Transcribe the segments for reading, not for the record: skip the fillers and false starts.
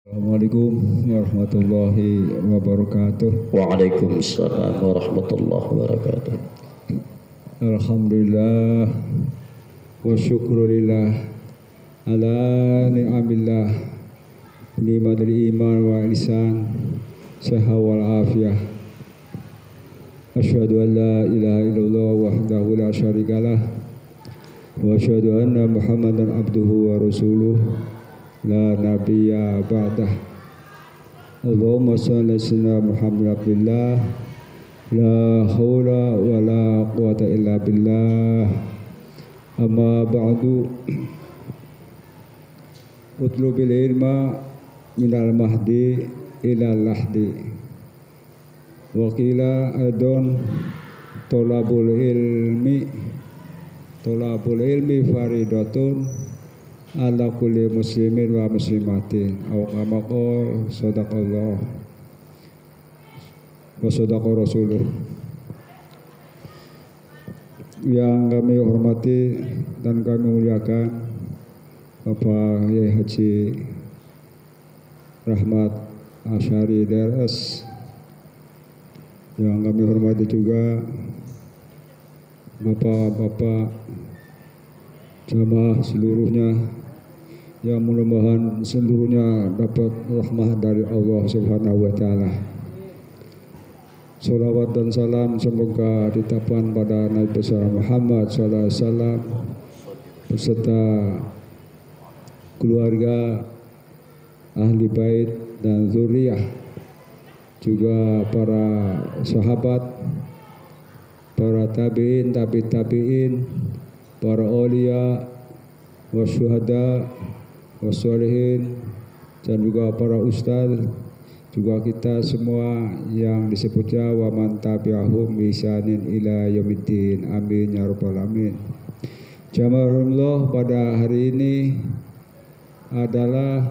Assalamualaikum warahmatullahi wabarakatuh. Waalaikumsalam warahmatullahi wabarakatuh. Alhamdulillah wa syukrulillah ala ni'amillah ni'matul iman wa ihsan seha wal afiyah. Asyhadu an la ilaha illallah wahdahu la syarikalah wa asyhadu anna Muhammadan abduhu wa rasuluh la nabiyya ba'dah. Allahumma shalli ala sayyidina Muhammad abdillah la haula wa la quwata illa billah. Amma ba'du. Utlubil ilma minal mahdi ilal lahdi. Wa qila adon tolabul ilmi faridatun ala kulli muslimin wa muslimatin aw kama qala sadaqallah wa sadaqa rasuluh. Yang kami hormati dan kami muliakan Bapak Yai Haji Rahmat Asyari DRS, yang kami hormati juga bapak-bapak jamaah seluruhnya, yang mudah-mudahan seluruhnya dapat rahmah dari Allah Subhanahu wa taala. Salawat dan salam semoga ditapkan pada Nabi besar Muhammad sallallahu alaihi wasallam beserta keluarga, ahli bait dan zuriyah, juga para sahabat, para tabi'in, tabi'in, para aulia, wasyuhada, wassolihin, dan juga para ustaz, juga kita semua yang disebutnya wa man tabi'ahum bi ihsanin ila yaumiddin. Amin ya rabbal alamin. Jamaahullah, pada hari ini adalah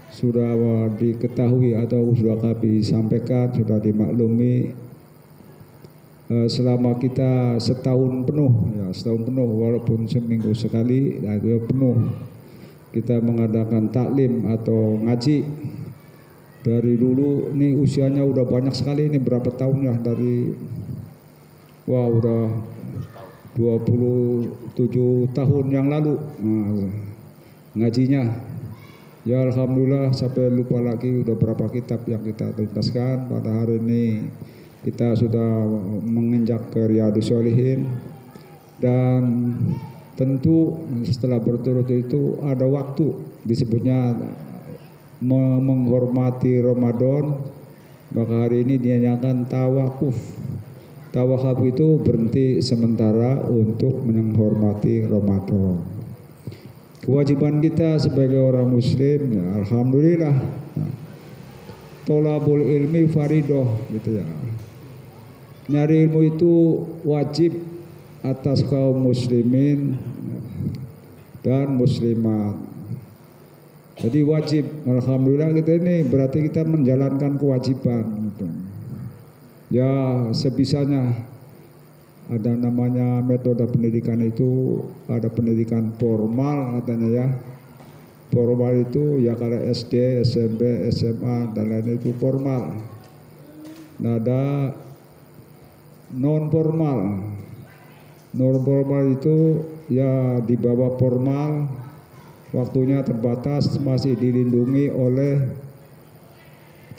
sudah diketahui atau sudah kami sampaikan, sudah dimaklumi, selama kita setahun penuh walaupun seminggu sekali dan penuh kita mengadakan taklim atau ngaji. Dari dulu nih usianya udah banyak sekali, ini berapa tahun ya, dari udah 27 tahun yang lalu ngajinya. Ya alhamdulillah, sampai lupa lagi udah berapa kitab yang kita tuntaskan. Pada hari ini kita sudah menginjak ke Riyadhus Shalihin, dan tentu setelah berturut itu ada waktu, disebutnya menghormati Ramadan, maka hari ini dinyatakan tawakuf. Tawakuf itu berhenti sementara untuk menghormati Ramadan. Kewajiban kita sebagai orang muslim, ya, alhamdulillah, tolabul ilmi faridoh, gitu ya. Nyari ilmu itu wajib atas kaum muslimin dan muslimat. Jadi wajib, alhamdulillah kita ini berarti kita menjalankan kewajiban gitu. Ya sebisanya. Ada namanya metode pendidikan itu, ada pendidikan formal katanya ya. Formal itu ya kalau SD, SMP, SMA dan lain itu formal. Nah ada non formal. Non formal itu ya di bawah formal, waktunya terbatas, masih dilindungi oleh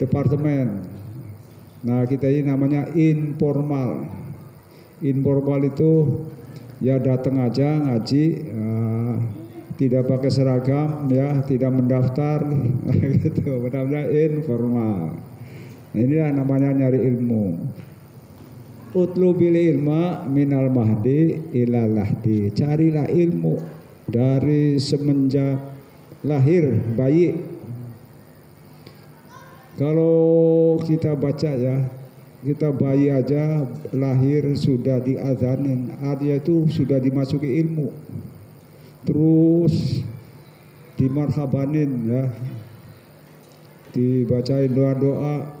departemen. Nah kita ini namanya informal. Informal itu ya datang aja ngaji, tidak pakai seragam, ya tidak mendaftar, gitu. Benar-benar informal. Nah, inilah namanya nyari ilmu. Utlubil ilma minal mahdi ilal lahdi. Carilah ilmu dari semenjak lahir bayi. Kalau kita baca ya, kita bayi aja lahir sudah diazanin, artinya itu sudah dimasuki ilmu, terus dimarhabanin ya, dibacain doa-doa,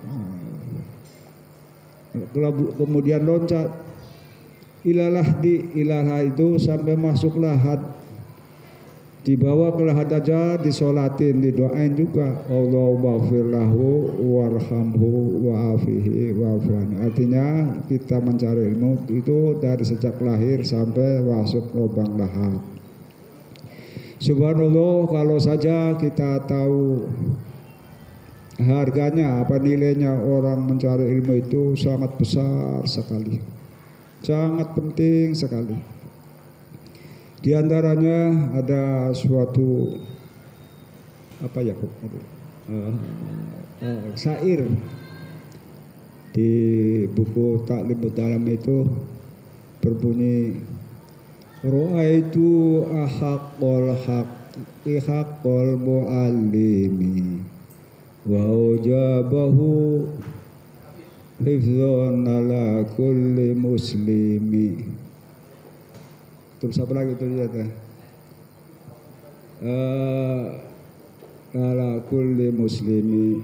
kemudian loncat ilalah di ilaha itu sampai masuklah had dibawa ke lahat aja, disolatin, didoain juga. Allahumma ighfir lahu warhamhu wa'afihi wa'afani. Artinya kita mencari ilmu itu dari sejak lahir sampai masuk lubang lahat. Subhanallah, kalau saja kita tahu harganya, apa nilainya orang mencari ilmu itu sangat besar sekali, sangat penting sekali. Di antaranya ada suatu syair di buku Ta'limut Dalam itu berbunyi, Ra'aitu ahaqqal haqqi haqqal mu'allimi wa ujabahu hifdzan ala kulli muslimi. Terus apa lagi itu lihat ya? Ala kulli muslimi.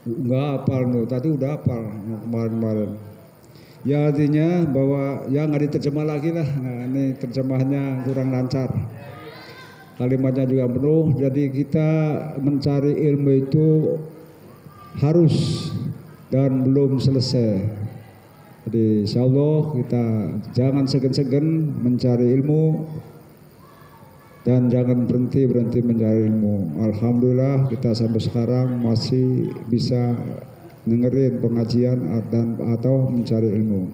Enggak hafal nih, tadi udah hafal kemarin-kemarin. Ya artinya bahwa ya nggak diterjemah lagi lah. Nah, ini terjemahnya kurang lancar. Kalimatnya juga penuh. Jadi kita mencari ilmu itu harus dan belum selesai. Jadi insya Allah kita jangan segan-segan mencari ilmu dan jangan berhenti mencari ilmu. Alhamdulillah kita sampai sekarang masih bisa dengerin pengajian dan atau mencari ilmu.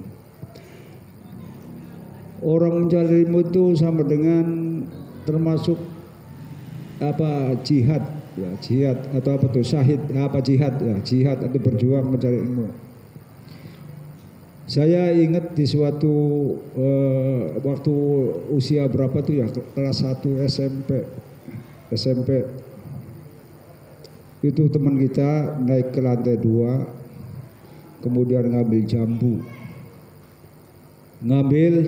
Orang mencari ilmu itu sama dengan termasuk jihad ya, jihad atau apa tuh syahid jihad ya, jihad atau berjuang mencari ilmu. Saya ingat di suatu waktu usia berapa tuh ya, kelas 1 SMP itu teman kita naik ke lantai 2 kemudian ngambil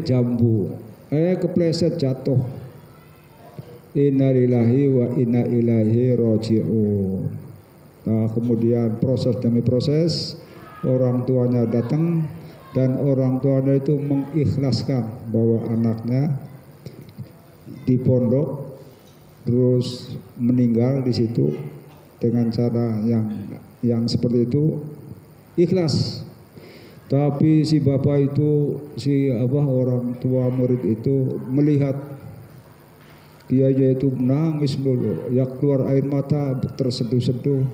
jambu kepleset jatuh. Innalillahi wa inna ilaihi raji'un. Nah kemudian proses demi proses orang tuanya datang dan orang tuanya itu mengikhlaskan bahwa anaknya di pondok terus meninggal di situ dengan cara yang seperti itu, ikhlas. Tapi si bapak itu, orang tua murid itu melihat kiainya itu menangis dulu, ya keluar air mata terseduh-seduh.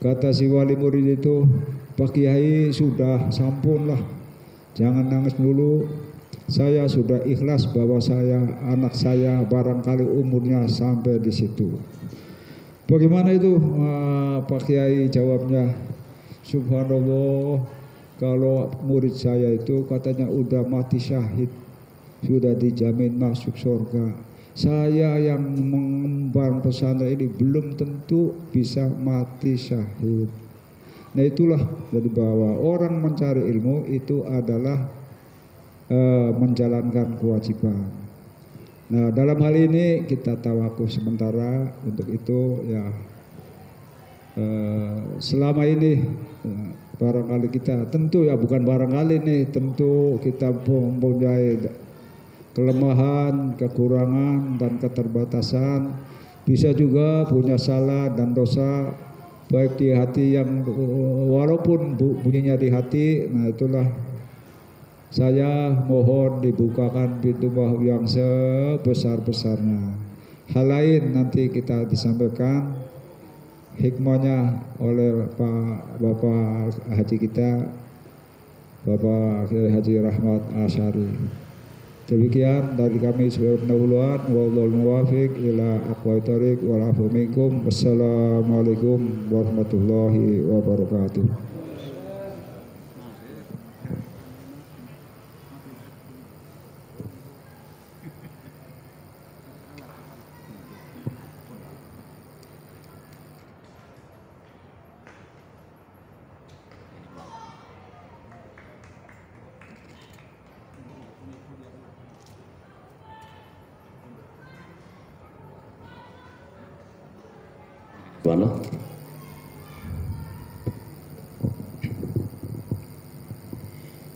Kata si wali murid itu, Pak Kiai sudah sampun lah, jangan nangis dulu. Saya sudah ikhlas bahwa anak saya barangkali umurnya sampai di situ. Bagaimana itu Pak Kiai jawabnya? Subhanallah, kalau murid saya itu katanya udah mati syahid, sudah dijamin masuk surga. Saya yang mengemban pesantren ini belum tentu bisa mati syahid. Nah itulah jadi bahwa orang mencari ilmu itu adalah menjalankan kewajiban. Nah dalam hal ini kita tawakuf sementara untuk itu ya. Selama ini barangkali kita tentu ya bukan barangkali nih, tentu kita mempunyai kelemahan, kekurangan dan keterbatasan, bisa juga punya salah dan dosa baik di hati yang walaupun bunyinya di hati. Nah itulah saya mohon dibukakan pintu maaf yang sebesar-besarnya. Hal lain nanti kita disampaikan hikmahnya oleh Bapak Haji kita, Bapak Haji Rahmat Asyari. Demikian dari kami sebagai pendahuluan. Wallahul muwaffiq ila aqwamit thoriq wal afu minkum. Wassalamualaikum warahmatullahi wabarakatuh. Mana?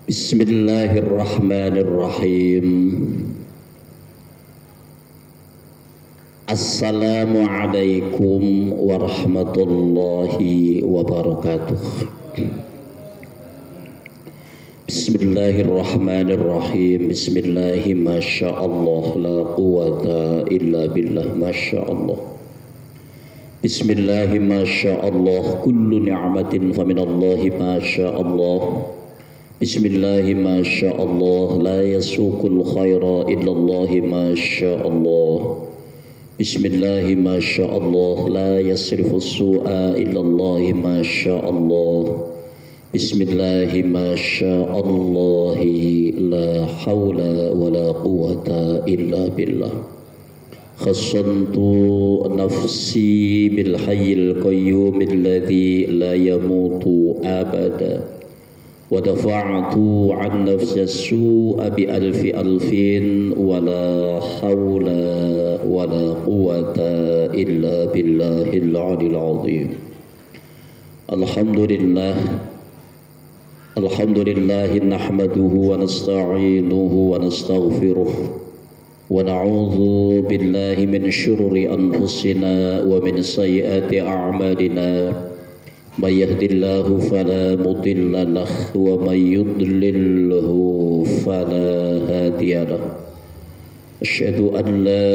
Bismillahirrahmanirrahim. Assalamualaikum warahmatullahi wabarakatuh. Bismillahirrahmanirrahim. Bismillahi masyaallah la quwata illa billah masyaallah. Bismillahi masyaallah kullu ni'matin faminallahi masyaallah. Bismillahi masyaallah la yasuqul khaira illallahi masyaallah. Bismillahi masyaallah la yasrifus su'a illallahi masyaallah. Bismillahi masyaallah la hawla wa la quwata illa billah. Khassantu nafsi bil hayyil qayyum alladhi la yamutu abada. Wa dafa'tu 'an nafsi as-su'a bi alfi alfin wa la hawla wa la quwwata illa billahil 'aliyyil 'azim. Alhamdulillah nahmaduhu wa nasta'inuhu wa nastaghfiruh wa na'udzu billahi min syururi anfusina wa min sayyiati a'malina. May yahdihillahu fala mudilla lahu wa may yudlilhu fala hadiya lahu. Asyhadu an la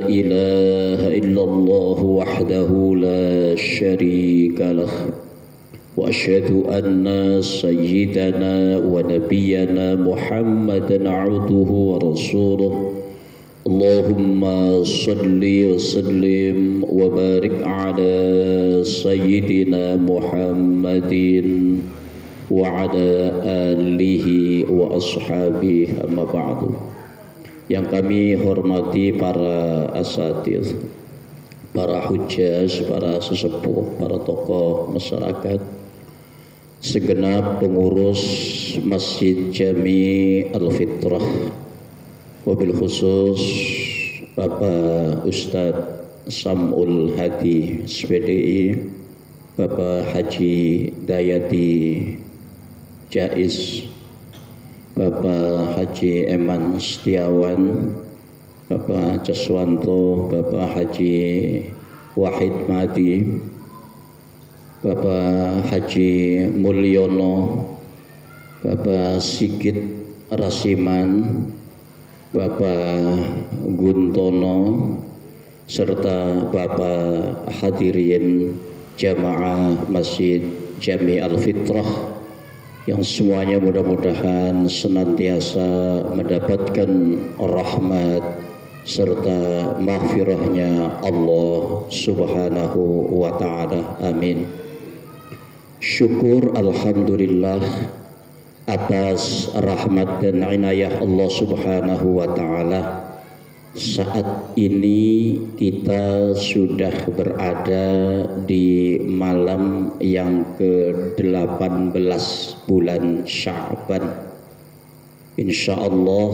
ilaha illallah wahdahu la syarika lahu wa asyhadu anna sayyidana wa nabiyyana Muhammadan 'abduhu wa rasuluh. Allahumma salli wa sallim wa barik ala sayyidina Muhammadin wa ala alihi wa ashabihi amma ba'du. Yang kami hormati para asatidz, para hujjaj, para sesepuh, para tokoh masyarakat, segenap pengurus Masjid Jami Al-Fitrah, wabil khusus Bapak Ustadz Sam'ul Hadi SPDI, Bapak Haji Dayati Jais, Bapak Haji Eman Setiawan, Bapak Jaswanto, Bapak Haji Wahid Madi, Bapak Haji Mulyono, Bapak Sigit Rasiman, Bapak Guntono, serta Bapak hadirin jamaah Masjid Jami Al-Fitrah yang semuanya mudah-mudahan senantiasa mendapatkan rahmat serta maghfirahnya Allah Subhanahu wa ta'ala. Amin. Syukur alhamdulillah atas rahmat dan inayah Allah Subhanahu wa ta'ala. Saat ini kita sudah berada di malam yang ke-18 bulan Sya'ban. Insyaallah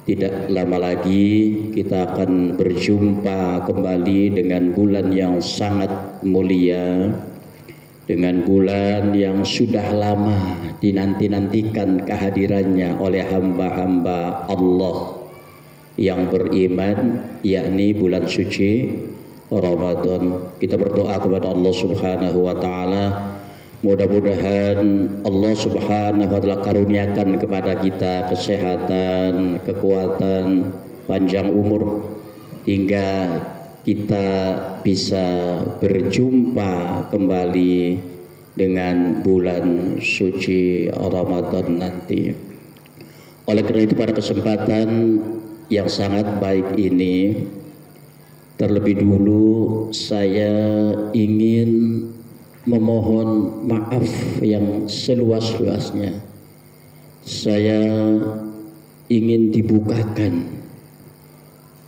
tidak lama lagi kita akan berjumpa kembali dengan bulan yang sangat mulia, dengan bulan yang sudah lama dinanti-nantikan kehadirannya oleh hamba-hamba Allah yang beriman, yakni bulan suci Ramadan. Kita berdoa kepada Allah Subhanahu wa ta'ala, mudah-mudahan Allah Subhanahu wa ta'ala karuniakan kepada kita kesehatan, kekuatan, panjang umur, hingga kita bisa berjumpa kembali dengan bulan suci Ramadan nanti. Oleh karena itu pada kesempatan yang sangat baik ini, terlebih dulu saya ingin memohon maaf yang seluas-luasnya. Saya ingin dibukakan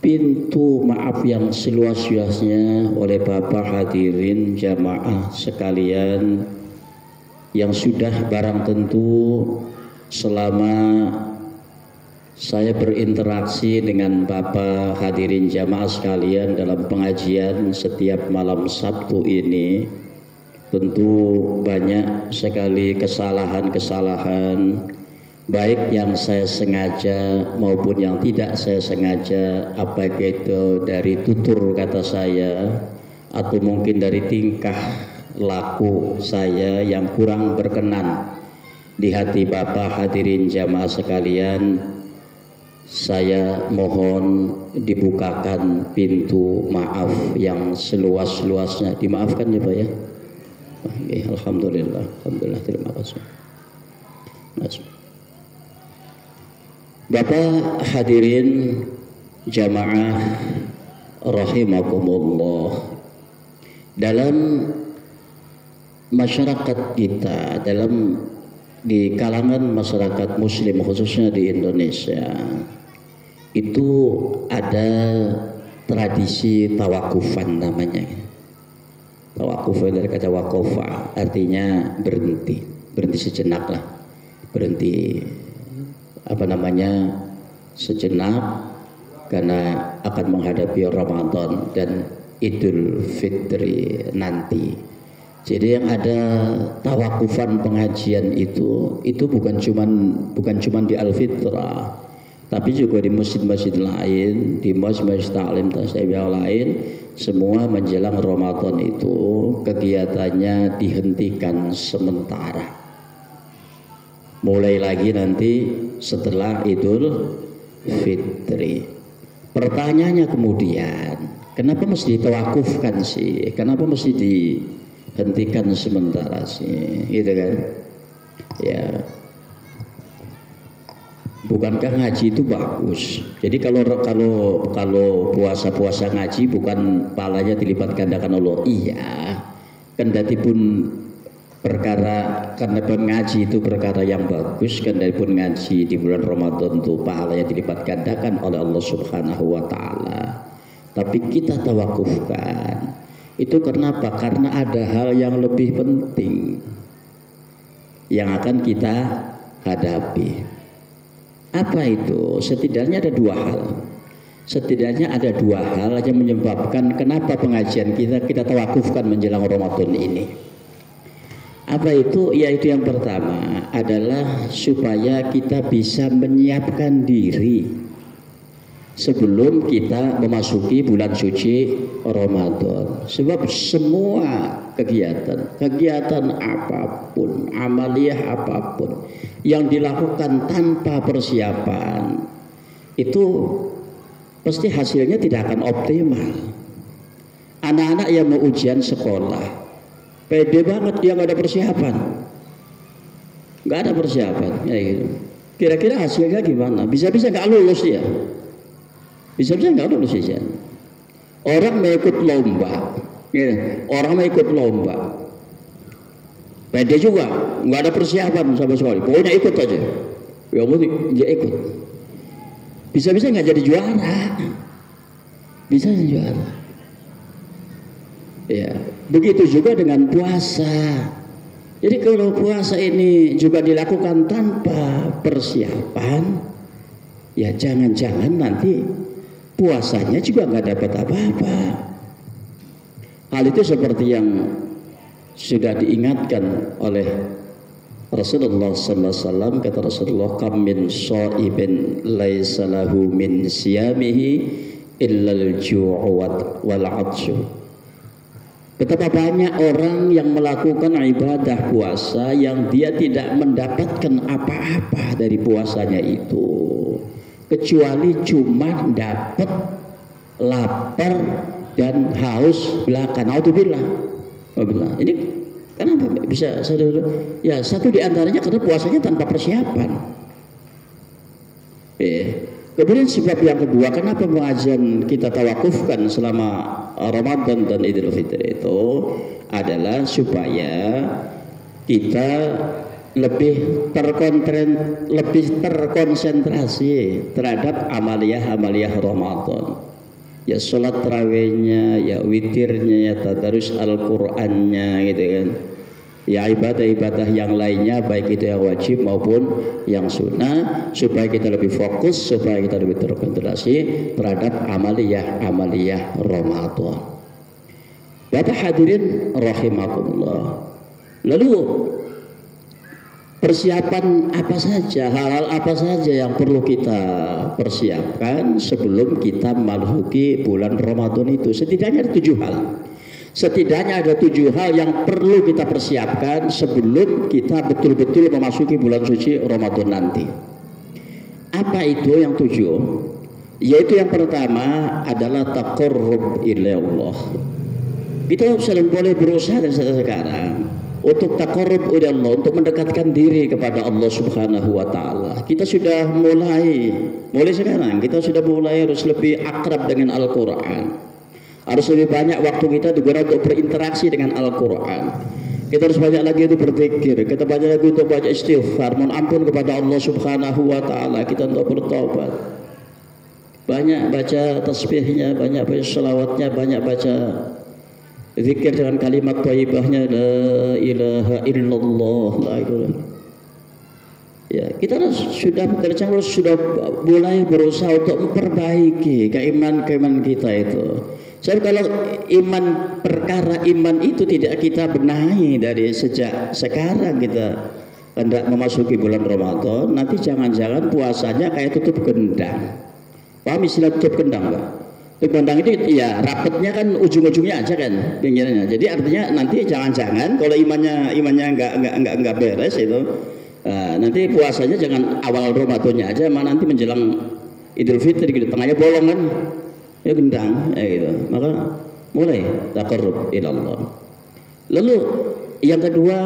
pintu maaf yang seluas-luasnya oleh Bapak hadirin jamaah sekalian yang sudah barang tentu selama saya berinteraksi dengan Bapak hadirin jamaah sekalian dalam pengajian setiap malam Sabtu ini, tentu banyak sekali kesalahan-kesalahan, baik yang saya sengaja maupun yang tidak saya sengaja, apa itu dari tutur kata saya atau mungkin dari tingkah laku saya yang kurang berkenan di hati Bapak hadirin jamaah sekalian, saya mohon dibukakan pintu maaf yang seluas-luasnya. Dimaafkan ya Pak ya. Alhamdulillah, alhamdulillah, terima kasih. Bapak hadirin jamaah rahimakumullah, dalam masyarakat kita, di kalangan masyarakat muslim khususnya di Indonesia, itu ada tradisi tawakufan namanya. Tawakuf dari kata wakofa, artinya berhenti sejenak lah, berhenti sejenak karena akan menghadapi Ramadan dan Idul Fitri nanti. Jadi yang ada tawakufan pengajian itu bukan cuman di Al-Fitrah, tapi juga di masjid-masjid lain, di masjid-masjid ta'lim tasawuf yang lain, semua menjelang Ramadan itu kegiatannya dihentikan sementara. Mulai lagi nanti setelah Idul Fitri. Pertanyaannya kemudian, kenapa mesti ditawakufkan sih? Kenapa mesti dihentikan sementara sih? Gitu kan? Ya. Bukankah ngaji itu bagus? Jadi kalau puasa ngaji bukan pahalanya dilipat gandakan Allah. Iya. Kendati pun perkara karena ngaji itu perkara yang bagus, kendati pun ngaji di bulan Ramadan itu pahalanya dilipat gandakan oleh Allah Subhanahu wa taala. Tapi kita tawakufkan. Itu kenapa? Karena ada hal yang lebih penting yang akan kita hadapi. Apa itu? Setidaknya ada dua hal yang menyebabkan kenapa pengajian kita tawakufkan menjelang Ramadan ini. Apa itu? Yaitu yang pertama adalah supaya kita bisa menyiapkan diri sebelum kita memasuki bulan suci Ramadan. Sebab semua kegiatan apapun, amaliyah apapun yang dilakukan tanpa persiapan itu pasti hasilnya tidak akan optimal. Anak-anak yang mau ujian sekolah pede banget dia nggak ada persiapan, ya gitu. Kira-kira hasilnya gimana? Bisa-bisa nggak lulus dia, bisa-bisa nggak lulus ya. Orang mau ikut lomba, pede juga, nggak ada persiapan sama sekali, pokoknya ikut aja. Yang penting dia ikut, bisa-bisa nggak jadi juara, bisa jadi juara. Ya, begitu juga dengan puasa. Jadi kalau puasa ini juga dilakukan tanpa persiapan, ya jangan-jangan nanti puasanya juga nggak dapat apa-apa. Hal itu seperti yang sudah diingatkan oleh Rasulullah sallallahu alaihi wasallam. Kata Rasulullah, kam min shaibin laisa lahu min siyamihi illa al-ju'u wal 'atshu. Betapa banyak orang yang melakukan ibadah puasa yang dia tidak mendapatkan apa-apa dari puasanya itu, kecuali cuma dapat lapar dan haus belaka. Naudzubillah. Ini kenapa bisa ya satu diantaranya karena puasanya tanpa persiapan. Kemudian sebab yang kedua, kenapa pengajian kita tawakufkan selama Ramadan dan Idul Fitri itu adalah supaya kita lebih terkonsentrasi terhadap amaliyah Ramadan. Ya sholat tarawihnya, ya witirnya, ya tadarus Al-Qur'annya gitu kan. Ya ibadah-ibadah yang lainnya baik itu yang wajib maupun yang sunnah, supaya kita lebih fokus, supaya kita lebih terkonsentrasi terhadap amaliyah Ramadan. Bapak hadirin rahimakumullah. Lalu persiapan apa saja, hal-hal apa saja yang perlu kita persiapkan sebelum kita memasuki bulan Ramadan itu. Setidaknya ada 7 hal. Setidaknya ada 7 hal yang perlu kita persiapkan sebelum kita betul-betul memasuki bulan suci Ramadan nanti. Apa itu yang 7? Yaitu yang pertama adalah taqarrub ila Allah. Kita sedang boleh berusaha dari sekarang untuk taqarrub ila Allah, untuk mendekatkan diri kepada Allah Subhanahu wa taala. Kita sudah mulai sekarang kita sudah mulai harus lebih akrab dengan Al-Qur'an. Harus lebih banyak waktu kita digunakan untuk berinteraksi dengan Al-Qur'an. Kita harus banyak lagi untuk berzikir, kita banyak lagi untuk baca istighfar, mohon ampun kepada Allah Subhanahu wa taala, kita untuk bertobat. Banyak baca tasbihnya, banyak baca selawatnya, banyak baca zikir dengan kalimat thayyibahnya la ilaha illallah, la ilaha. Ya, kita sudah mulai berusaha untuk memperbaiki keimanan kita itu. Saya kalau perkara iman itu tidak kita benahi dari sejak sekarang kita hendak memasuki bulan Ramadan, nanti jangan-jangan puasanya kayak tutup gendang. Paham istilah tutup gendang, Pak? Gendang itu ya rapetnya kan ujung-ujungnya aja kan pinggirannya. Jadi artinya nanti jangan-jangan kalau imannya enggak beres itu, nanti puasanya jangan awal Ramadannya aja, malah nanti menjelang Idul Fitri gitu, tengahnya bolong kan, ya gendang, gitu. Maka mulai taqarrub ila Allah. Lalu yang kedua,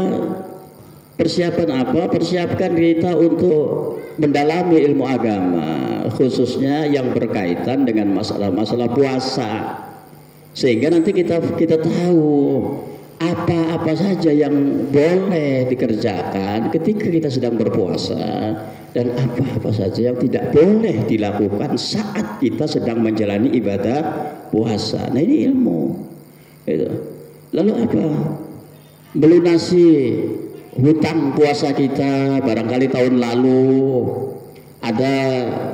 persiapan apa? Persiapkan kita untuk mendalami ilmu agama, khususnya yang berkaitan dengan masalah-masalah puasa, sehingga nanti kita tahu apa-apa saja yang boleh dikerjakan ketika kita sedang berpuasa dan apa-apa saja yang tidak boleh dilakukan saat kita sedang menjalani ibadah puasa. Nah, ini ilmu gitu. Lalu apa? Melunasi hutang puasa kita. Barangkali tahun lalu ada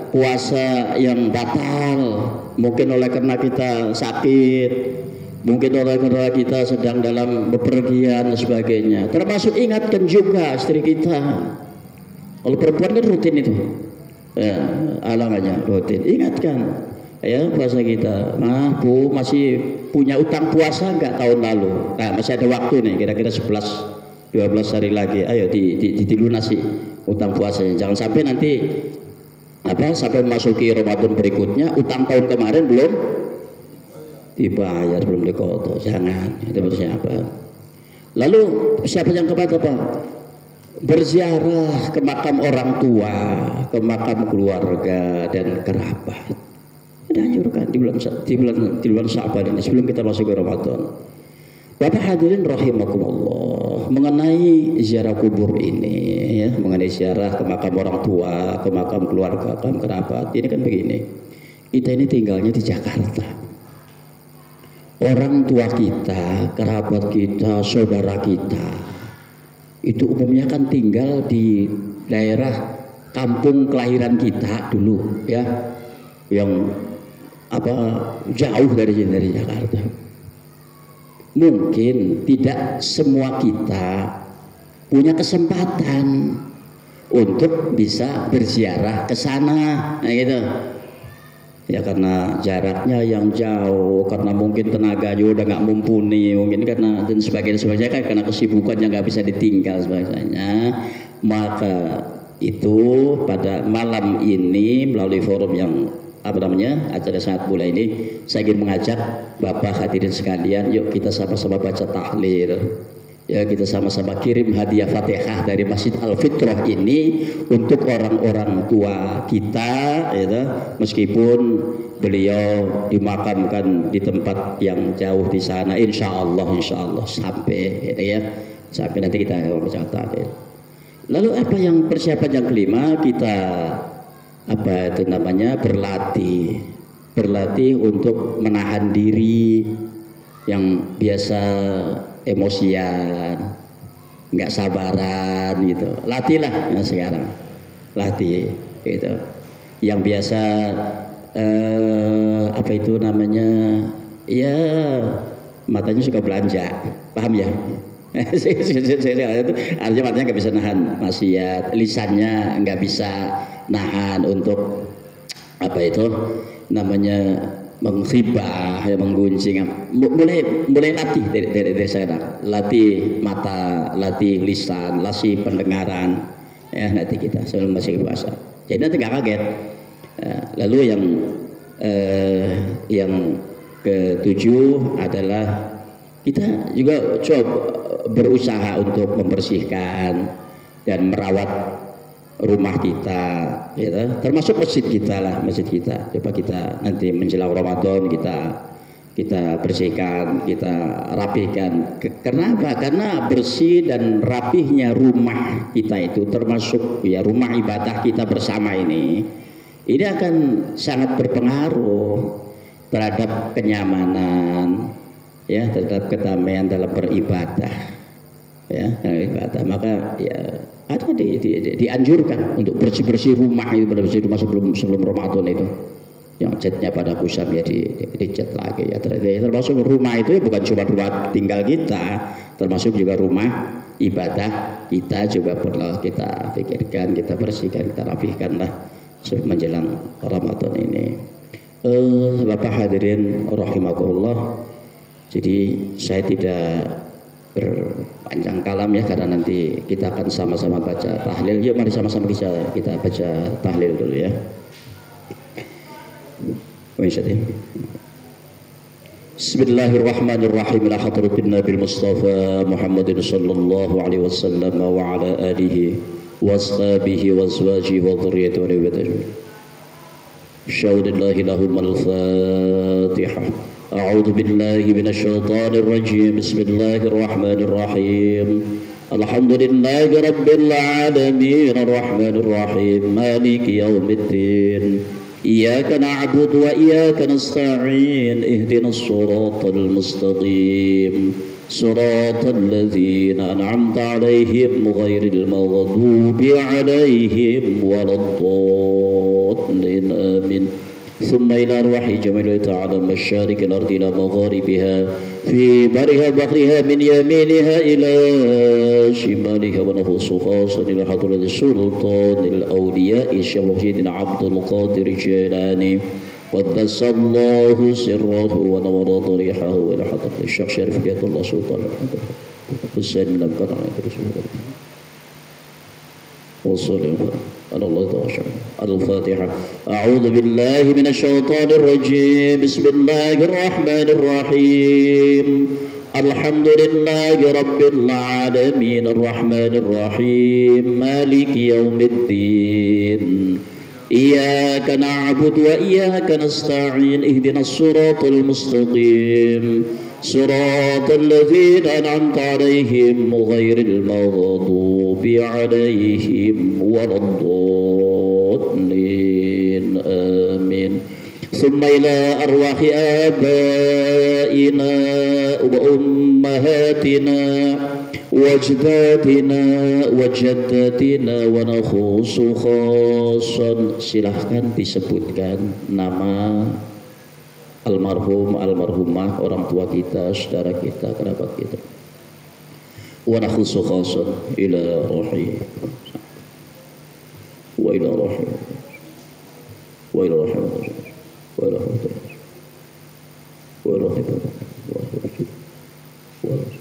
puasa yang batal, mungkin oleh karena kita sakit, mungkin oleh karena kita sedang dalam bepergian dan sebagainya. Termasuk ingatkan juga istri kita. Kalau perempuan kan rutin itu, ya, alangannya rutin. Ingatkan, ya, puasa kita. Nah, Bu, masih punya utang puasa enggak tahun lalu? Nah, masih ada waktu nih, kira-kira 11-12 hari lagi. Ayo dilunasi utang puasanya. Jangan sampai nanti sampai memasuki Ramadan berikutnya utang tahun kemarin belum dibayar, belum dikoto. Jangan, itu persiapan. Lalu siapa yang keempat apa? Berziarah ke makam orang tua, ke makam keluarga dan kerabat. Dianjurkan di bulan Sya'ban ini sebelum kita masuk ke Ramadan. Bapak hadirin rahimakumullah, mengenai ziarah kubur ini, ya, mengenai ziarah ke makam orang tua, ke makam keluarga, ke kerabat, ini kan begini. Kita ini tinggalnya di Jakarta. Orang tua kita, kerabat kita, saudara kita itu umumnya kan tinggal di daerah kampung kelahiran kita dulu, ya, yang jauh dari Jakarta. Mungkin tidak semua kita punya kesempatan untuk bisa berziarah ke sana, nah gitu. Ya karena jaraknya yang jauh, karena mungkin tenaganya udah nggak mumpuni, mungkin karena dan sebagainya kan, karena kesibukan yang nggak bisa ditinggal sebagainya. Maka itu pada malam ini melalui forum yang acara sangat mulia ini, saya ingin mengajak Bapak hadirin sekalian, yuk kita sama-sama baca tahlil. Ya, kita sama-sama kirim hadiah Fatihah dari Masjid Al-Fitrah ini untuk orang-orang tua kita, ya, meskipun beliau dimakamkan di tempat yang jauh di sana, insya Allah sampai, ya, sampai nanti kita baca tahlil. Lalu apa yang persiapan yang kelima? Kita berlatih untuk menahan diri yang biasa emosian, nggak sabaran gitu. Latihlah ya sekarang, latih gitu. Yang biasa ya matanya suka belanja, paham ya? Itu artinya nggak bisa nahan maksiat, lisannya nggak bisa nahan untuk apa itu namanya menghibah, ya, menggunjing. Mulai latih dari sekarang, latih mata, latih lisan, latih pendengaran, ya nanti kita sebelum masih puasa. Jadi nanti nggak kaget. Lalu yang ketujuh adalah kita juga coba berusaha untuk membersihkan dan merawat rumah kita, ya, termasuk masjid kita lah, masjid kita. Coba kita nanti menjelang Ramadan kita bersihkan, kita rapihkan. Kenapa? Karena bersih dan rapihnya rumah kita itu termasuk ya rumah ibadah kita bersama ini akan sangat berpengaruh terhadap kenyamanan, ya, terhadap kedamaian dalam beribadah, ya, ibadah. Maka ya ada dianjurkan untuk bersih rumah itu, bersih rumah sebelum Ramadan itu, yang catnya pada kusam ya dicat lagi, ya. Termasuk rumah itu ya bukan cuma rumah tinggal kita, termasuk juga rumah ibadah kita juga perlu kita pikirkan, kita bersihkan, kita rapihkan lah menjelang Ramadan ini. Bapak hadirin rahimakumullah, jadi saya tidak berpanjang kalam ya, karena nanti kita akan sama-sama baca tahlil. Yuk mari sama-sama kita baca tahlil dulu ya. Bismillahirrahmanirrahim. Ila hadratin Nabi Mustafa Muhammadin sallallahu alaihi wasallam wa ala alihi wa ashabihi wa azwajihi wa dhurriyyatihi wa nabiyyihi. Syaudillahi lahum al-Fatihah. أعوذ بالله من الشيطان الرجيم. بسم الله الرحمن الرحيم. الحمد لله رب العالمين الرحمن الرحيم مالك يوم الدين. إياك نعبد وإياك نستعين. اهدنا الصراط المستقيم صراط الذين أنعمت عليهم غير المغضوب عليهم ولا الضالين. آمين. ثم إلى أرواح جميع تعالى مشارق الأرض إلى مغاربها في برها بحرها من يمينها إلى شمالها ونفوس خاصة إلى حضرة السلطان الأولياء الشيخ محي عبد القادر الجيلاني قدس الله سره ونور ضريحه إلى حضرة الشيخ شريف بيت الله سلطان حسين بن أبي بكر والصلاة على الله تعالى. الفاتحة. أعوذ بالله من الشيطان الرجيم. بسم الله الرحمن الرحيم. الحمد لله رب العالمين الرحمن الرحيم مالك يوم الدين. إياك نعبد وإياك نستعين. اهدنا الصراط المستقيم صراط الذين أنعمت عليهم غير المغضوب عليهم ولا الضالين. آمين. ثم إلى أرواح آبائنا وأمهاتنا وأجدادنا وجداتنا ونخص خاصا. Silahkan disebutkan nama almarhum, almarhumah, orang tua kita, saudara kita, kerabat kita. Wa nakhussu khasan ila ruhi wa ila ruhi wa ila ruhi wa ila ruhi wa ila ruhi wa ila ruhi.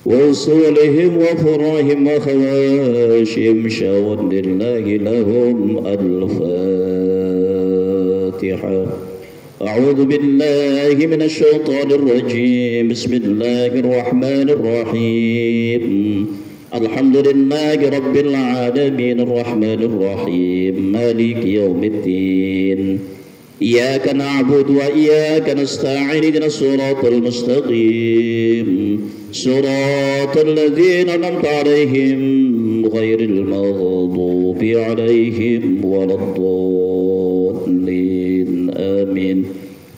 وصولهم وفراهم وخواشهم شاور لله لهم الفاتحة. أعوذ بالله من الشيطان الرجيم. بسم الله الرحمن الرحيم. الحمد لله رب العالمين الرحمن الرحيم مالك يوم الدين. إياك نعبد وإياك نستعين. اهدنا الصراط المستقيم صراط الذين أنعمت عليهم غير المغضوب عليهم ولا الضالين. آمين.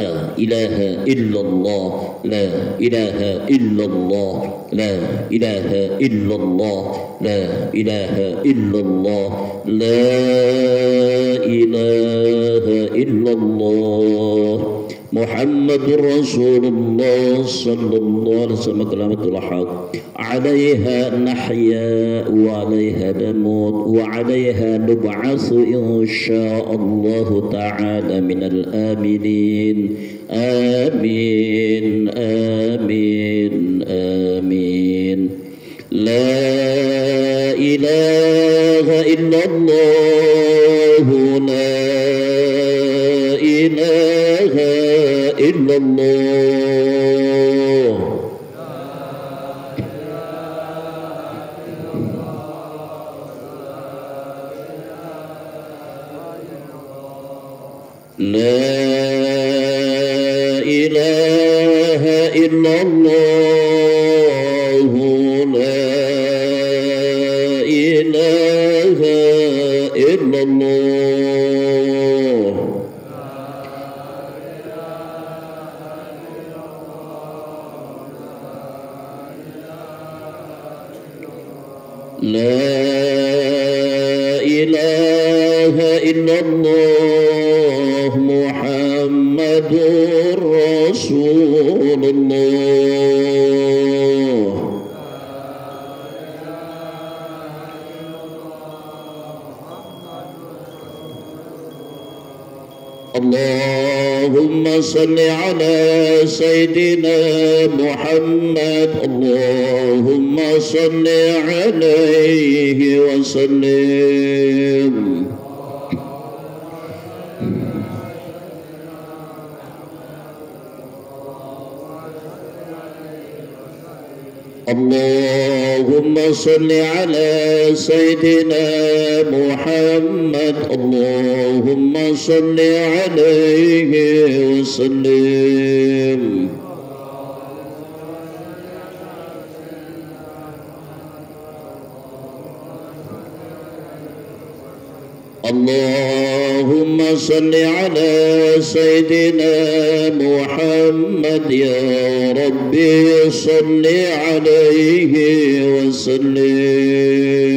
لا إله إلا الله لا إله إلا الله لا إله إلا الله لا إله إلا الله لا إله إلا الله محمد رسول الله صلى الله عليه وسلم كلمة الحق عليها نحيا وعليها نموت وعليها نبعث إن شاء الله تعالى من الآمنين آمين آمين آمين لا إله إلا الله لا إله إلا الله لا إله إلا الله لا إله إلا الله لا إله إلا الله محمد رسول الله اللهم صل على سيدنا محمد اللهم صل عليه وسلم اللهم صل على سيدنا محمد اللهم صل عليه وسلم اللهم صل على سيدنا محمد يا ربي صل عليه وسلم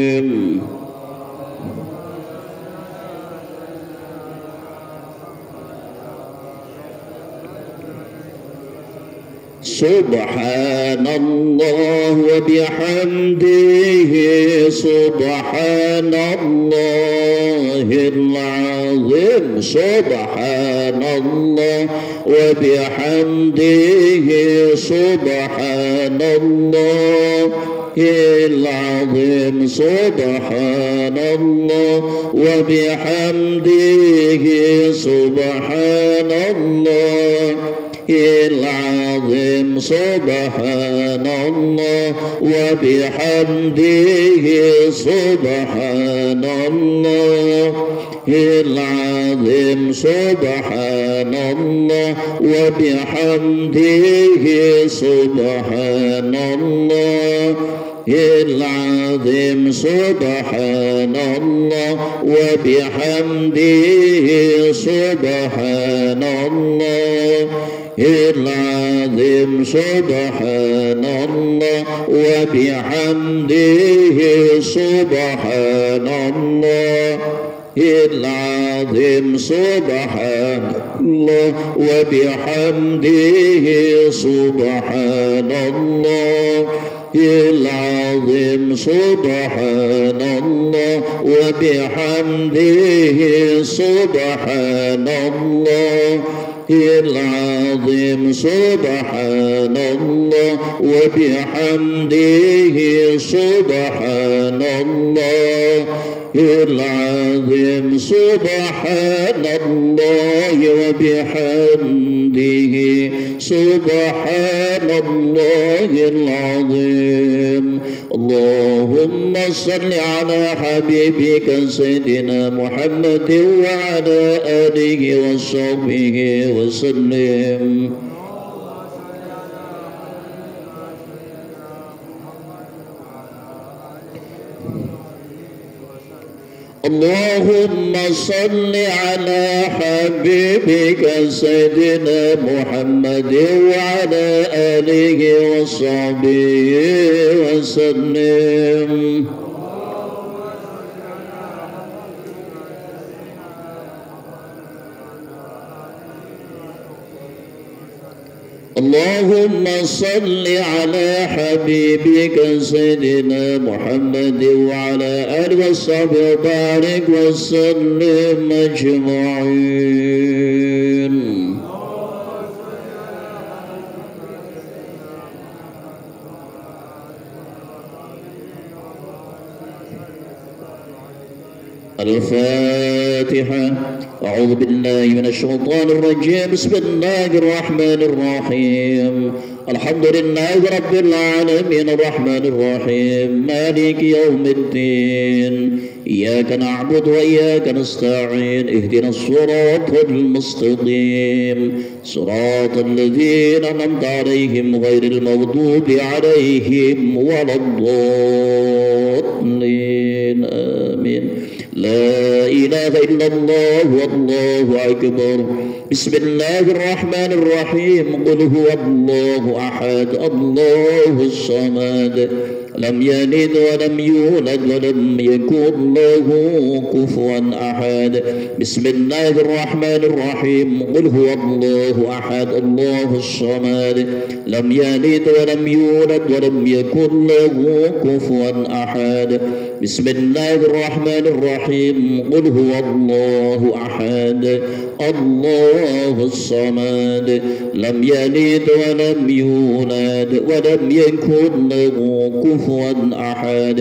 سبحان الله وبحمده سبحان الله العظيم سبحان الله وبحمده سبحان الله العظيم سبحان الله وبحمده سبحان الله العظيم سبحان الله وبحمده سبحان الله العظيم سبحان الله وبحمده سبحان الله العظيم سبحان الله وبحمده سبحان الله العظيم سبحان الله وبحمده سبحان الله العظيم سبحان الله وبحمده سبحان الله العظيم سبحان الله وبحمده سبحان الله العظيم سبحان الله وبحمده سبحان الله العظيم سبحان الله وبحمده سبحان الله العظيم اللهم صل على حبيبك سيدنا محمد وعلى آله وصحبه وسلم اللهم صل على حبيبك سيدنا محمد وعلى آله وصحبه وسلم. اللهم صل على حبيبك سيدنا محمد وعلى آله وصحبه وبارك وسلم أجمعين. الفاتحة. أعوذ بالله من الشيطان الرجيم. بسم الله الرحمن الرحيم. الحمد لله رب العالمين الرحمن الرحيم مالك يوم الدين. إياك نعبد وإياك نستعين. اهدنا الصراط المستقيم صراط الذين أنعمت عليهم غير المغضوب عليهم ولا الضالين. آمين. لا إله إلا الله والله أكبر. بسم الله الرحمن الرحيم. قل هو الله أحد الله الصمد لم يلد ولم يولد ولم يكن له كفوا أحد. بسم الله الرحمن الرحيم. قل هو الله أحد الله الصمد لم يلد ولم يولد ولم يكن له كفوا أحد. بسم الله الرحمن الرحيم. قل هو الله أحد الله الصمد لم يلد ولم يولد ولم يكن له كفوا أحد.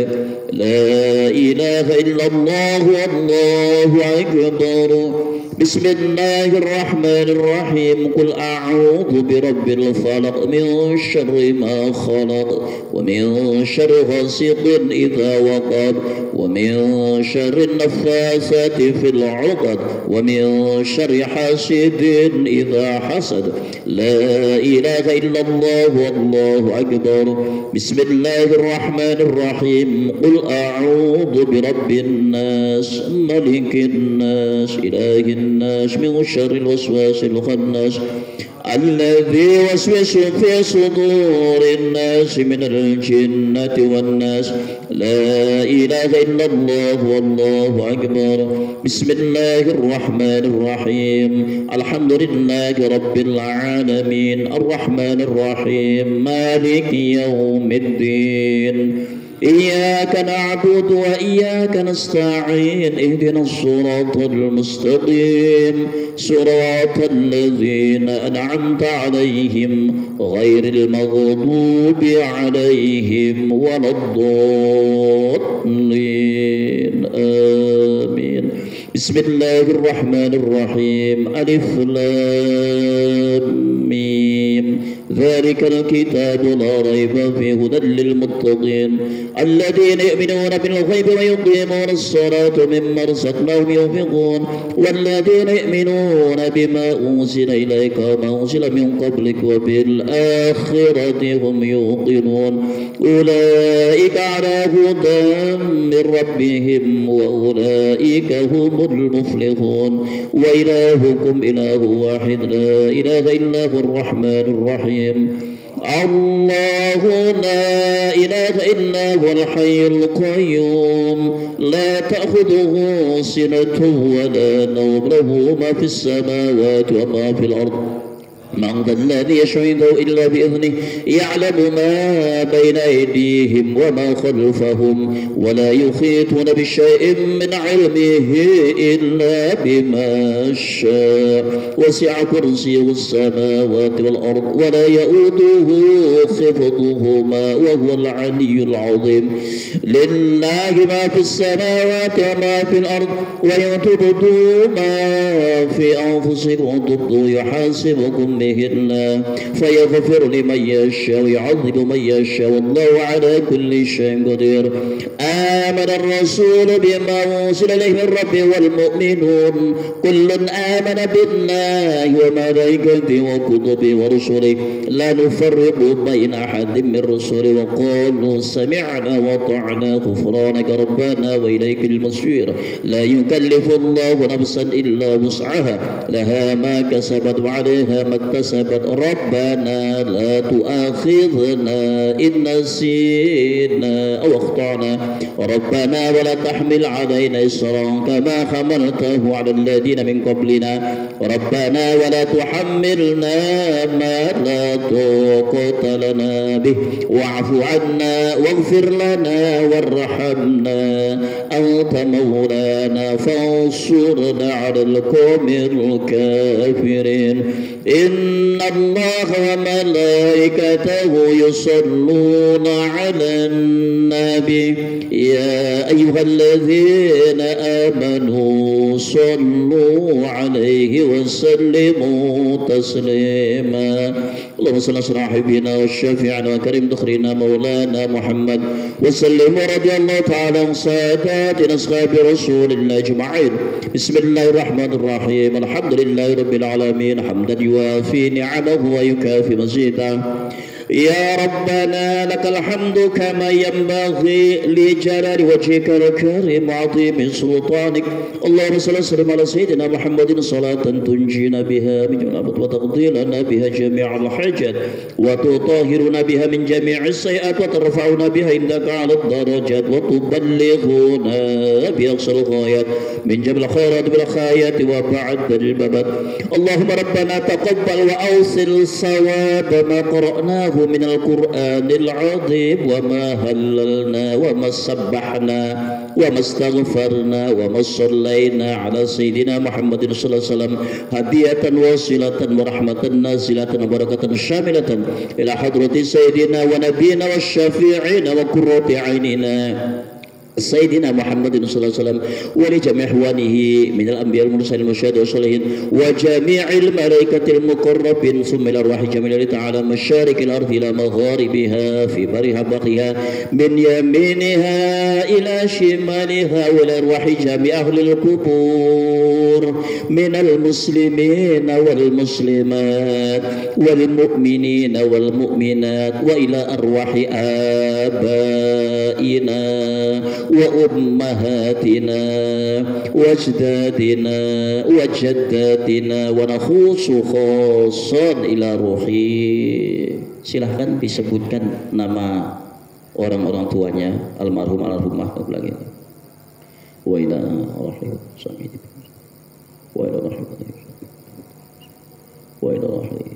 لا إله إلا الله والله أكبر. بسم الله الرحمن الرحيم. قل أعوذ برب الفلق من شر ما خلق ومن شر غاسق إذا وقب ومن شر النفاثات في العقد ومن شر حاسد إذا حسد. لا إله إلا الله والله أكبر. بسم الله الرحمن الرحيم. قل أعوذ برب الناس ملك الناس إله الناس من شر الوسواس الخناس الذي يوسوس في صدور الناس من الجنة والناس. لا إله إلا الله والله أكبر. بسم الله الرحمن الرحيم. الحمد لله رب العالمين الرحمن الرحيم مالك يوم الدين. إياك نعبد وإياك نستعين. اهدنا الصراط المستقيم صراط الذين أنعمت عليهم غير المغضوب عليهم ولا الضالين. آمين. بسم الله الرحمن الرحيم. ألف لام ميم. ذلك الكتاب لا ريب فيه هدى للمتقين الذين يؤمنون بالغيب ويقيمون الصلاة ومما رزقناهم ينفقون والذين يؤمنون بما أنزل إليك وما أنزل من قبلك وبالآخرة هم يوقنون أولئك على هدى من ربهم وأولئك هم المفلحون. وإلهكم إله واحد لا إله إلا هو الرحمن الرحيم. الله لا إله إلا هو الحي القيوم لا تأخذه سنة ولا نوم له ما في السماوات وما في الأرض. من ذا الذي يشهده إلا بإذنه يعلم ما بين أيديهم وما خلفهم ولا يحيطون بشيء من علمه إلا بما شاء. وسع كرسيه السماوات والأرض ولا يؤوده حفظهما وهو العلي العظيم. لله ما في السماوات وما في الأرض وإن تبدوا ما في أنفسكم تبدوا يحاسبكم بحكمهن فيغفر لمن يشاء ويعذب من يشاء والله على كل شيء قدير. آمن الرسول بما أنزل إليه من ربه والمؤمنون كل آمن بالله وملائكته وكتبه ورسله لا نفرق بين أحد من رسله وقالوا سمعنا وأطعنا غفرانك ربنا وإليك المصير. لا يكلف الله نفسا إلا وسعها لها ما كسبت وعليها ما اكتسبت ربنا لا تؤاخذنا إن نسينا أو أخطأنا ربنا ولا تحمل علينا إصرا كما حملته على الذين من قبلنا ربنا ولا تحملنا ما لا طاقة لنا به واعف عنا واغفر لنا وارحمنا أنت مولانا فانصرنا على القوم الكافرين. إن الله وملائكته يصلون على النبي يا أيها الذين آمنوا صلوا عليه وسلموا تسليما. اللهم صل على حبيبنا والشفيعنا وكريم دخرنا مولانا محمد وسلم ورضي الله تعالى عن ساداتنا أصحاب رسول الله أجمعين. بسم الله الرحمن الرحيم الحمد لله رب العالمين حمدا يوافي نعمه ويكافي مزيدا. يا ربنا لك الحمد كما ينبغي لجلال وجهك الكريم وعظيم سلطانك. اللهم صل وسلم على سيدنا محمد صلاة تنجينا بها من جميع وتقضي لنا بها جميع الحاجات وتطهرنا بها من جميع السيئات وترفعنا بها عندك على الدرجات وتبلغنا بأقصى الغايات من جميع الخيرات بالخيرات وبعد الممات. اللهم ربنا تقبل وأوصل صواب ما قرأناه من القرآن العظيم وما هللنا وما سبحنا وما استغفرنا وما صلينا على سيدنا محمد صلى الله عليه وسلم هدية واصلة ورحمة نازلة وبركة شاملة إلى حضرة سيدنا ونبينا والشفيعين وقرة عيننا سيدنا محمد صلى الله عليه وسلم ولجميع إخوانه من الأنبياء المرسلين والشهداء والصالحين وجميع الملائكة المقربين ثم إلى أرواح جميع تعالى مشارق الأرض إلى مغاربها في برها بقيها من يمينها إلى شمالها وإلى أرواح جميع أهل القبور من المسلمين والمسلمات والمؤمنين والمؤمنات وإلى أرواح آبائنا وأمهاتنا وأجدادنا وجداتنا ونخص خاصا إلى روحي. Silahkan disebutkan nama orang-orang tuanya almarhum almarhumah lagi. Wa ila rahim samidi wa ila rahim wa ila rahim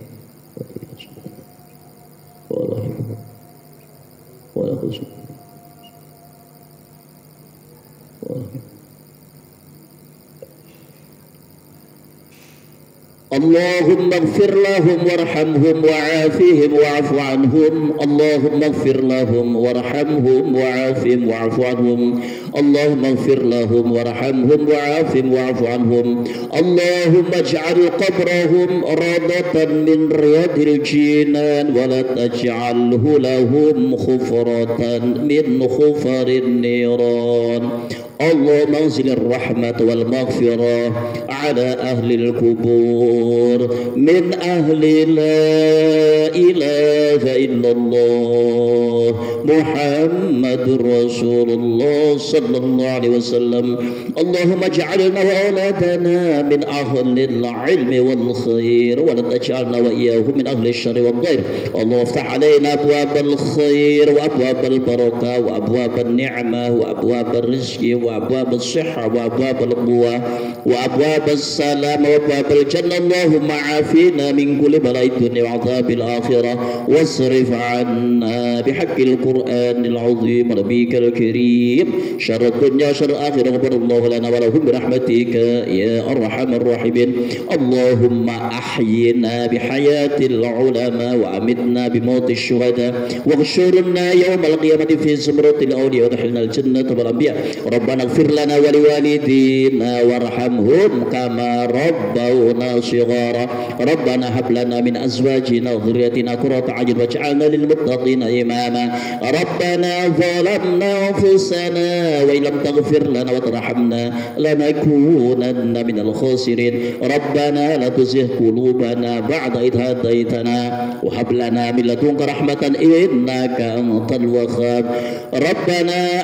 wa rahim wa rahim. اللهم اغفر لهم وارحمهم وعافهم واعف عنهم. اللهم اغفر لهم وارحمهم وعافهم واعف عنهم. اللهم اغفر لهم وارحمهم وعافهم واعف عنهم. اللهم اجعل قبرهم روضة من رياض الجنان ولا تجعله لهم خفرة من خفر النيران. اللهم انزل الرحمة والمغفرة على أهل القبور من أهل لا إله إلا الله محمد رسول الله صلى الله عليه وسلم. اللهم اجعلنا وأولادنا من أهل العلم والخير ولا تجعلنا وإياهم من أهل الشر والضير. اللهم افتح علينا أبواب الخير وأبواب البركة وأبواب النعمة وأبواب الرزق وأبواب الصحة وأبواب القوة وأبواب السلام وأبواب الجنة. اللهم عافينا من كل بلاء الدنيا وعذاب الآخرة واصرف عنا بحق القرآن القرآن العظيم نبيك الكريم شر الدنيا شر الآخرة غفر الله لنا ولهم برحمتك يا أرحم الراحمين اللهم أحينا بحياة العلماء وأمتنا بموت الشهداء واغشرنا يوم القيامة في زمرة الأولياء وادخلنا الجنة والأنبياء ربنا اغفر لنا ولوالدينا وارحمهم كما ربونا صغارا ربنا هب لنا من أزواجنا وذريتنا قرة أعين واجعلنا للمتقين إماما ربنا ظلمنا أنفسنا وإن لم تغفر لنا وترحمنا لنكونن من الخاسرين ربنا لا تزغ قلوبنا بعد إذ هديتنا وهب لنا من لدنك رحمة إنك أنت الوهاب ربنا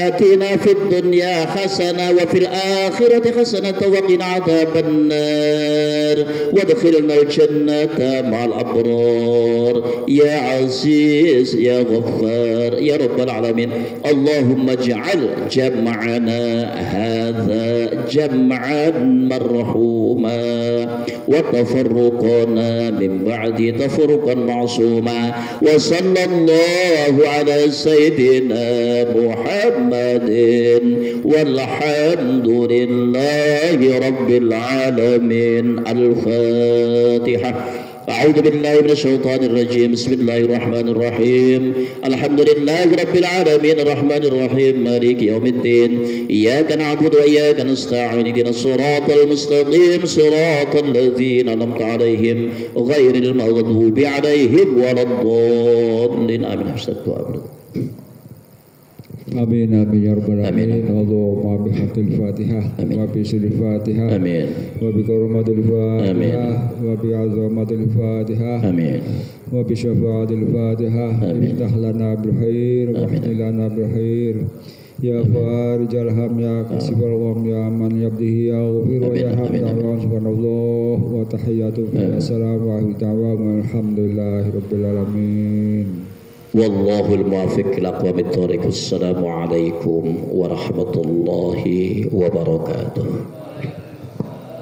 آتنا في الدنيا حسنة وفي الآخرة حسنة وقنا عذاب النار وادخلنا الجنة مع الأبرار يا عزيز يا غفار يا رب العالمين اللهم اجعل جمعنا هذا جمعا مرحوما وتفرقنا من بعد تفرقا معصوما وصلى الله على سيدنا محمد والحمد لله رب العالمين الفاتحة أعوذ بالله من الشيطان الرجيم بسم الله الرحمن الرحيم الحمد لله رب العالمين الرحمن الرحيم مالك يوم الدين إياك نعبد وإياك نستعين اهدنا الصراط المستقيم صراط الذين أنعمت عليهم غير المغضوب عليهم ولا الضالين آمين حسنت Amin amin ya rabbal alamin. Allahumma bi haqqil Fatihah wa bi sirril Fatihah. Amin. Wa bi karomatil Fatihah wa bi azamatil Fatihah. Amin. Wa bi syafaatil Fatihah. Iftah lana bil khair wa hdina lana bil khair. Ya farijal ham ya kasibal gham ya man yabdihi ya ghafir wa ya hamdan subhanallah wa tahiyyatu assalamu alaikum walhamdulillahi rabbil alamin. والله الموافق لأقوام الطريق السلام عليكم ورحمة الله وبركاته.